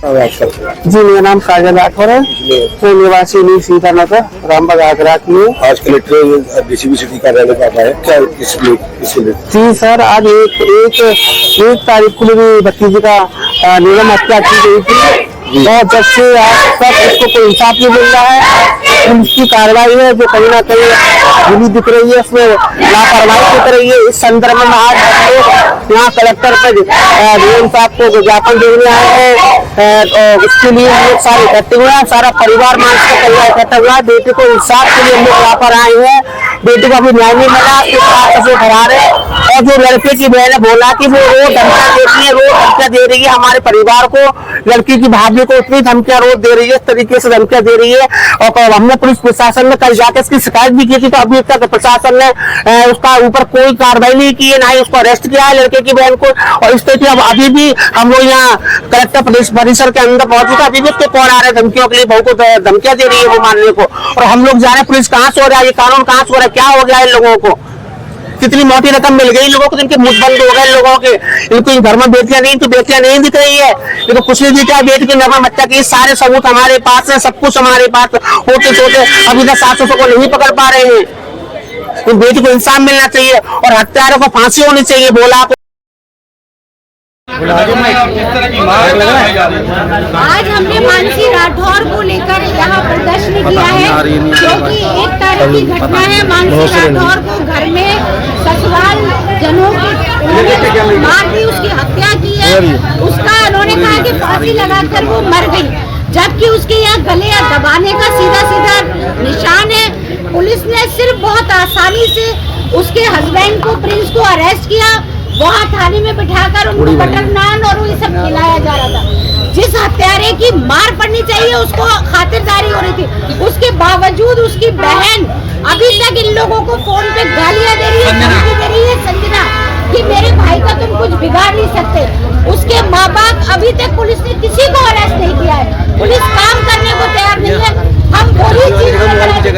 जी मेरा नाम काजल राठौर है, मैं निवासी न्यू सीतानगर रामबाग आगरा की हूँ। आज कलेक्टर डीसीपी सिटी कार्यालय पर आया है, क्या इसलिए? जी सर, आज एक तारीख को मेरी भतीजी का निर्मम हत्या की गई थी और जब से आज तक उसको कोई इंसाफ नहीं मिल रहा है। उसकी कार्रवाई है जो कहीं ना कहीं बुरी दिख रही है, उसमें लापरवाही दिख रही है। इस संदर्भ में आज हम लोग यहाँ कलेक्टर पर डीएम साहब को ज्ञापन देने आए हैं। उसके लिए हम लोग सारे इकट्ठे हुए हैं, सारा परिवार मानस का परिवार इकट्ठा हुआ है। बेटे को इंसाफ के लिए हम लोग यहाँ पर आए हैं। बेटे को अभी न्याय नहीं मिला, से फरार है। और जो लड़के की बहन है बोला कि वो रोज धमकियां देती है, रोज धमकियां दे रही है हमारे परिवार को। लड़की की भाभी को इतनी धमकियां रोज दे रही है, इस तरीके से धमकियां दे रही है। और हमने पुलिस प्रशासन में कल जाकर इसकी शिकायत भी की थी, तो अभी तक प्रशासन ने उसका ऊपर कोई कार्रवाई नहीं की है, ना ही उसको अरेस्ट किया है लड़के की बहन को। और इस तरीके अभी भी हम लोग यहाँ कलेक्टर परिसर के अंदर पहुंचे थे, अभी भी उसके कौन आ रहे धमकियों के लिए, बहू को धमकियां दे रही है वो मानने को। और हम लोग जा रहे हैं, पुलिस कहाँ से हो रहा है, ये कानून कहाँ से हो रहा है, क्या हो गया इन लोगों को? कितनी मोटी रकम मिल गई लोगों को, इनके मुंह बंद हो गए लोगों के। इनको घर में बेटियां नहीं दिख रही है, इनको कुछ नहीं दिखा। बेटी की नगर बच्चा की सारे सबूत हमारे पास है, सब कुछ हमारे पास होते सोते अभी तक 700 को नहीं पकड़ पा रहे हैं। तो बेटी को इंसाफ मिलना चाहिए और हत्यारों को फांसी होनी चाहिए। बोला आज हमने मानसी राठौर को लेकर यहाँ प्रदर्शन किया है, क्योंकि 1 तारीख की घटना है। मानसी राठौर को घर में ससुराल जनों की मार दी, उसकी हत्या की है। उसका उन्होंने कहा कि फांसी लगाकर वो मर गई, जबकि उसके यहाँ गले या दबाने का सीधा निशान है। पुलिस ने सिर्फ बहुत आसानी से उसके हस्बैंड को, प्रिंस को अरेस्ट किया। वहाँ थाने में बिठाकर उनको बटर नान और ये सब खिलाया जा रहा था। जिस हत्यारे की मार पड़नी चाहिए उसको खातिरदारी हो रही थी, उसके बावजूद उसकी बहन अभी तक इन लोगों को फोन पे गालियां दे रही है, संजना, कि मेरे भाई का तुम कुछ बिगाड़ नहीं सकते। उसके माँ बाप, अभी तक पुलिस ने किसी को अरेस्ट नहीं किया है, पुलिस काम करने को तैयार नहीं है। हम पूरी चीज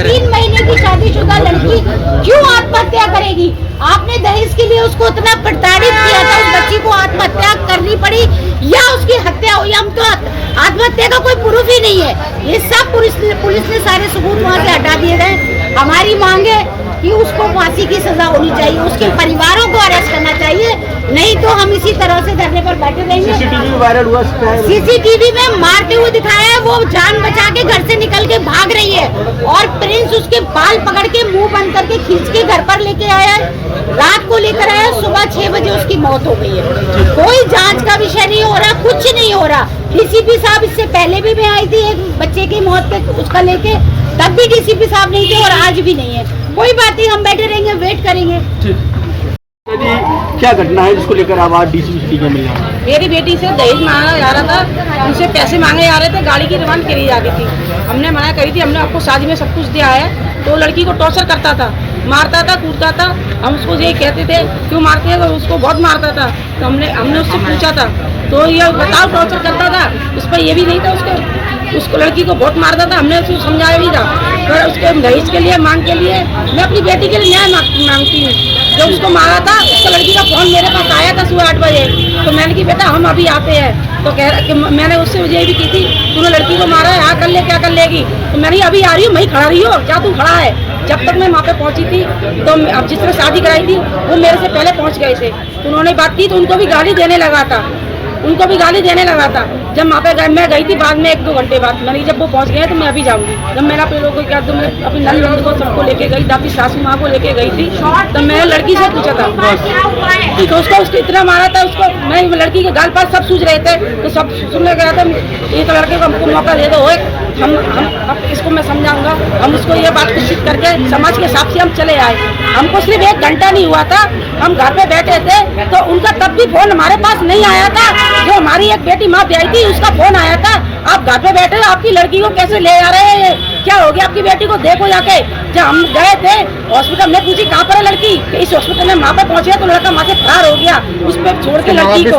3 महीने की शादीशुदा लड़की क्यों आत्महत्या करेगी? आपने दहेज के लिए उसको इतना प्रताड़ित किया था, उस बच्ची को आत्महत्या करनी पड़ी या उसकी हत्या हुई? हम तो आत्महत्या का कोई प्रूफ ही नहीं है। ये सब पुलिस ने सारे सबूत वहाँ से हटा दिए गए। हमारी मांग है कि उसको फांसी की सजा होनी चाहिए, उसके परिवारों को अरेस्ट करना चाहिए, नहीं तो हम इसी तरह से धरने पर बैठे रहेंगे। सीसीटीवी वायरल हुआ, सीसीटीवी में मारते हुए दिखाया है, वो जान बचा के घर से निकल के भाग रही है और प्रिंस उसके बाल पकड़ के मुंह बंद करके खींच के घर पर लेके आया है। रात को लेकर आया, सुबह 6 बजे उसकी मौत हो गई है। कोई जांच का विषय नहीं हो रहा, कुछ नहीं हो रहा। डीसीपी साहब इससे पहले भी मैं आई थी एक बच्चे की मौत पे उसका लेके, तब भी डीसीपी साहब नहीं थे और आज भी नहीं है। कोई बात नहीं, हम बैठे रहेंगे, वेट करेंगे। क्या घटना है जिसको लेकर आप आज डीसीपी में मिले? मेरी बेटी से दहेज मांगा जा रहा था, उनसे पैसे मांगे जा रहे थे, गाड़ी की डिमांड करी जा रही थी। हमने मना करी थी, हमने आपको शादी में सब कुछ दिया है। तो लड़की को टॉर्चर करता था, मारता था, कूदता था। हम उसको यही कहते थे क्यों मारते हैं, तो उसको बहुत मारता था। तो हमने उससे पूछा था, तो ये बताओ टॉर्चर करता था, उस पर ये भी नहीं था। उसको लड़की को बहुत मारता था, हमने उसको समझाया भी था। पर उसके दहेज के लिए मांग के लिए मैं अपनी बेटी के लिए न्याय मांगती हूँ। जब उसको मारा था, उसको लड़की का फोन मेरे पास आया था सुबह 8 बजे। तो मैंने कि बेटा हम अभी आते हैं। तो कह रहा कि मैंने उससे ये भी की थी, तूने लड़की को मारा है, हाँ कर ले, क्या कर लेगी? तो मैंने अभी आ रही हूँ, मैं खड़ा रही हो, क्या तू खड़ा है? जब तक मैं वहाँ पे पहुँची थी, तो अब जिसने शादी कराई थी वो मेरे से पहले पहुँच गए थे। तो उन्होंने बात की तो उनको भी गाली देने लगा था। जब वहाँ पे मैं गई थी बाद में 1-2 घंटे बाद, मैंने जब वो पहुँच गए तो मैं अभी जाऊँगी। जब मैंने अपने लोगों को क्या, तो मैं अपनी नंद को सबको लेके गई, अपनी सासू माँ को लेके गई थी। तो मैंने लड़की से पूछा था, तो उसको इतना मारा था, उसको मैं लड़की के गाल पर सब सूझ रहे थे। तो सब सुनने गया था, ये तो लड़के को हमको मौका दे दो, हम इसको मैं समझाऊंगा। हम उसको ये बात को सिद्ध करके समाज के हिसाब से हम चले आए। हमको सिर्फ 1 घंटा नहीं हुआ था, हम घर पे बैठे थे, तो उनका तब भी फोन हमारे पास नहीं आया था। जो हमारी एक बेटी माँ ब्याई थी, उसका फोन आया था, आप घर पे बैठे, आपकी लड़की को कैसे ले आ रहे हैं, क्या हो गया आपकी बेटी को, देखो जाके। जब हम गए थे हॉस्पिटल में, पूछी कहाँ पर है लड़की, इस हॉस्पिटल में। वहाँ पे पहुंचे तो लड़का वहाँ से फरार हो गया, उस पर छोड़ के लड़की को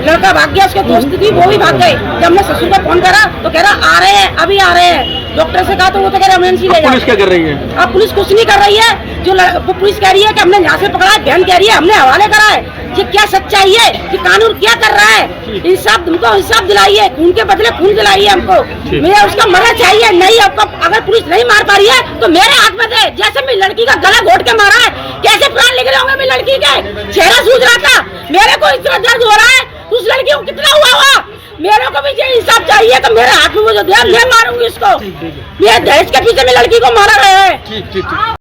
लड़का भाग गया। उसके दोस्त थी वो भी भाग गए। जब मैं ससुर को फोन करा तो कह रहा आ रहे हैं, अभी आ रहे हैं। डॉक्टर से कहा तो वो तो कह रहा एमरजेंसी ले जाओ। पुलिस क्या कर रही है? अब पुलिस कुछ नहीं कर रही है। वो पुलिस कह रही है कि हमने यहाँ से पकड़ा है, बहन कह रही है हमने हवाले करा है। ये क्या सच्चाई है कि कानून क्या कर रहा है? इंसाफ, तुमको इंसाफ दिलाइए, खून के बदले खून दिलाइए हमको। मुझे उसका मरना चाहिए। नहीं, आपको अगर पुलिस नहीं मार पा रही है तो मेरे हाथ में दे। जैसे मेरी लड़की का गला घोट के मारा है, कैसे प्राण निकले होंगे मेरी लड़की के? चेहरा सूझ रहा था, मेरे को इतना दर्द हो रहा है, उस लड़की को कितना हुआ होगा? मेरे को भी ये इंसाफ चाहिए तो मेरे हाथ में वो जो दिया, मैं मारूंगी इसको। ये दहेज के पीछे में लड़की को मारा गया है।